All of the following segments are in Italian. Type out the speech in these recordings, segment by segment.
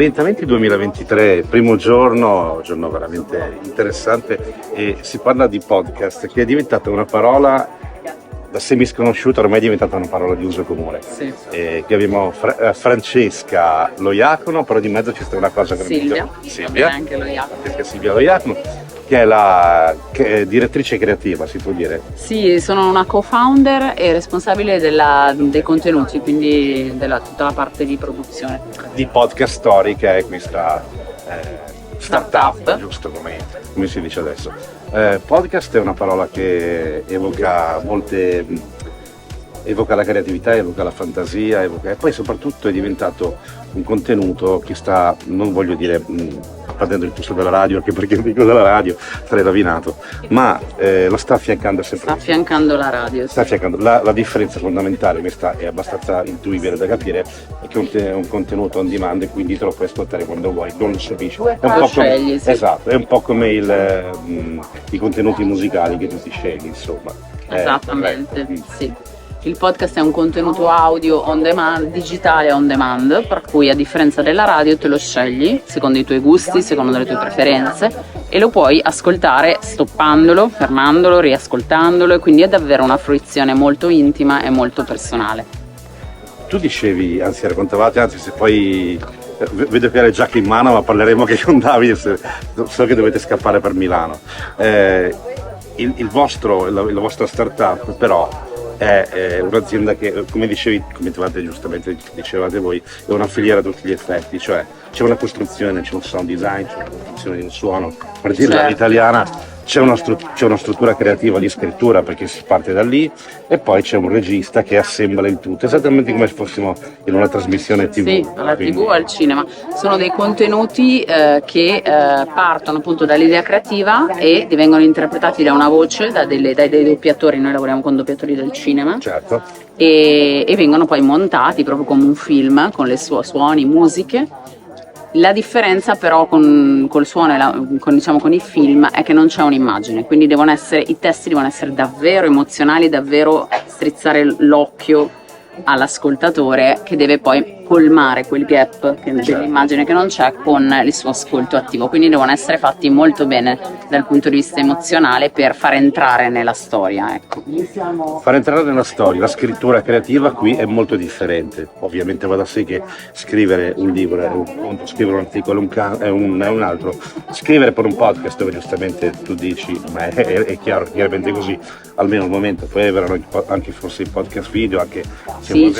Orientamenti 2023, primo giorno veramente interessante, e si parla di podcast, che è diventata una parola da semisconosciuta, ormai è diventata una parola di uso comune. Sì. Qui abbiamo Francesca Loiacono, però di mezzo c'è stata una cosa che Silvia, anche Loiacono. Silvia Loiacono, che è la direttrice creativa, si può dire. Sì, sono una co-founder e responsabile dei contenuti, quindi tutta la parte di produzione. Di Podcast Story, che è questa startup, giusto come si dice adesso. Podcast è una parola che evoca la creatività, evoca la fantasia, e poi soprattutto è diventato un contenuto che sta, non voglio dire prendendo il posto della radio, anche perché dico della radio sarei ravinato, ma lo sta affiancando sempre. Sta affiancando la radio. Sta affiancando. La differenza fondamentale, questa è abbastanza intuibile da capire, è che è un contenuto on demand, e quindi te lo puoi ascoltare quando vuoi, non lo subisci. È un po' scegli, sì. Esatto, è un po' come i contenuti musicali che tu ti scegli, insomma. Esattamente, sì. Il podcast è un contenuto audio on demand, digitale on demand, per cui a differenza della radio te lo scegli secondo i tuoi gusti, secondo le tue preferenze, e lo puoi ascoltare stoppandolo, fermandolo, riascoltandolo, e quindi è davvero una fruizione molto intima e molto personale. Tu dicevi, anzi raccontavate, se poi vedo che hai le giacche in mano, ma parleremo che con Davide, so che dovete scappare per Milano. La vostra startup però è un'azienda che, come giustamente dicevate voi, è una filiera a tutti gli effetti, cioè c'è una costruzione, c'è un sound design, c'è una costruzione di un suono, per dirla all'italiana, c'è una struttura creativa di scrittura, perché si parte da lì, e poi c'è un regista che assembla il tutto, esattamente come se fossimo in una trasmissione TV. Sì, alla TV o al cinema. Sono dei contenuti che partono appunto dall'idea creativa e vengono interpretati da una voce, dai doppiatori. Noi lavoriamo con doppiatori del cinema. Certo. E vengono poi montati proprio come un film, con le suoni, musiche. La differenza però col suono e con il film è che non c'è un'immagine, quindi i testi devono essere davvero emozionali, davvero strizzare l'occhio all'ascoltatore, che deve poi colmare quel gap dell'immagine che non c'è con il suo ascolto attivo, quindi devono essere fatti molto bene dal punto di vista emozionale per far entrare nella storia, ecco. Far entrare nella storia, la scrittura creativa qui è molto differente. Ovviamente va da sé che scrivere un libro è un conto, scrivere un articolo è un altro. Scrivere per un podcast, dove giustamente tu dici, ma è chiaramente così, almeno al momento, poi avranno anche forse i podcast video, anche se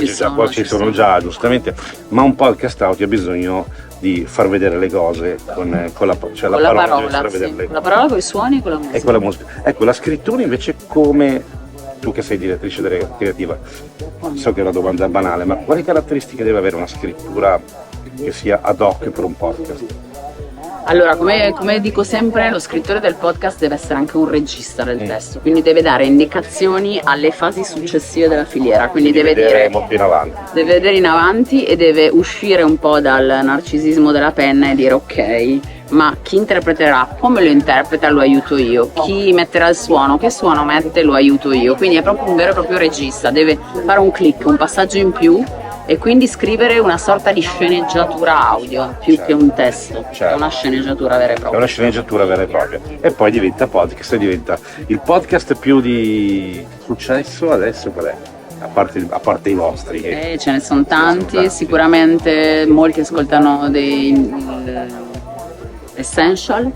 ci sono già, giustamente, ma un podcast audio ha bisogno di far vedere le cose con la parola, sì. La parola, con i suoni e con la musica. E con la musica. Ecco, la scrittura invece, come tu che sei direttrice creativa, so che è una domanda banale, ma quali caratteristiche deve avere una scrittura che sia ad hoc per un podcast? Allora, come dico sempre, lo scrittore del podcast deve essere anche un regista del testo, quindi deve dare indicazioni alle fasi successive della filiera, quindi deve vedere molto in avanti. Deve vedere in avanti e deve uscire un po' dal narcisismo della penna e dire ok, ma chi interpreterà, come lo interpreta, lo aiuto io, chi metterà il suono, che suono mette, lo aiuto io, quindi è proprio un vero e proprio regista, deve fare un click, un passaggio in più, e quindi scrivere una sorta di sceneggiatura audio più che un testo, è una sceneggiatura vera e propria. È una sceneggiatura vera e propria. E poi diventa podcast, diventa il podcast più di successo adesso qual è? A parte i vostri. Ce ne sono tanti, sicuramente molti ascoltano dei Essential,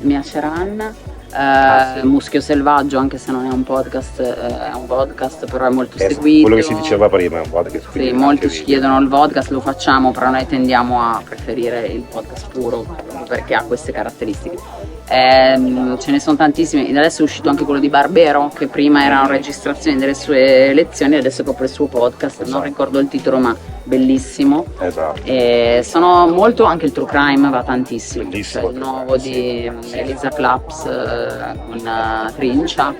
Mia Ceran. Sì. Muschio Selvaggio, anche se non è un podcast, è un podcast, però è molto seguito. Quello che si diceva prima è un podcast. Sì, molti ci chiedono il podcast, lo facciamo, però noi tendiamo a preferire il podcast puro perché ha queste caratteristiche. Ce ne sono tantissimi, adesso è uscito anche quello di Barbero, che prima erano registrazioni delle sue lezioni, adesso è proprio il suo podcast, non ricordo il titolo, ma bellissimo. Esatto. E sono molto, anche il True Crime va tantissimo, cioè il nuovo di Elisa Claps con Trincia,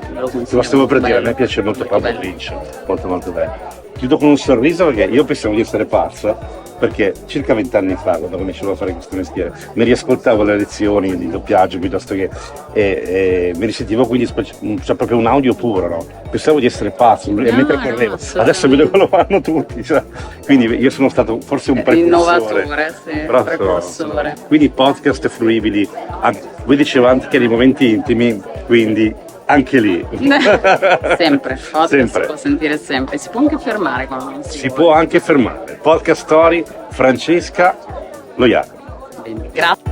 lo stavo per dire, a me piace molto Pablo Trincia, molto molto bello. chiudo con un sorriso perché io pensavo di essere pazzo, perché circa 20 anni fa, quando cominciavo a fare questo mestiere, mi riascoltavo le lezioni di doppiaggio piuttosto che e mi risentivo quindi cioè proprio un audio puro, no? Pensavo di essere pazzo, e mentre correvo, adesso vedo che lo fanno tutti, cioè. Quindi io sono stato forse un precursore. Innovatore, sì, Però precursore. quindi podcast fruibili, voi dicevate che nei momenti intimi, quindi anche lì. Sempre, podcast Sempre. si può sentire sempre, si può anche fermare quando non si Si vuole. può anche fermare. Podcast Story, Francesca Loiaco. Bene, grazie.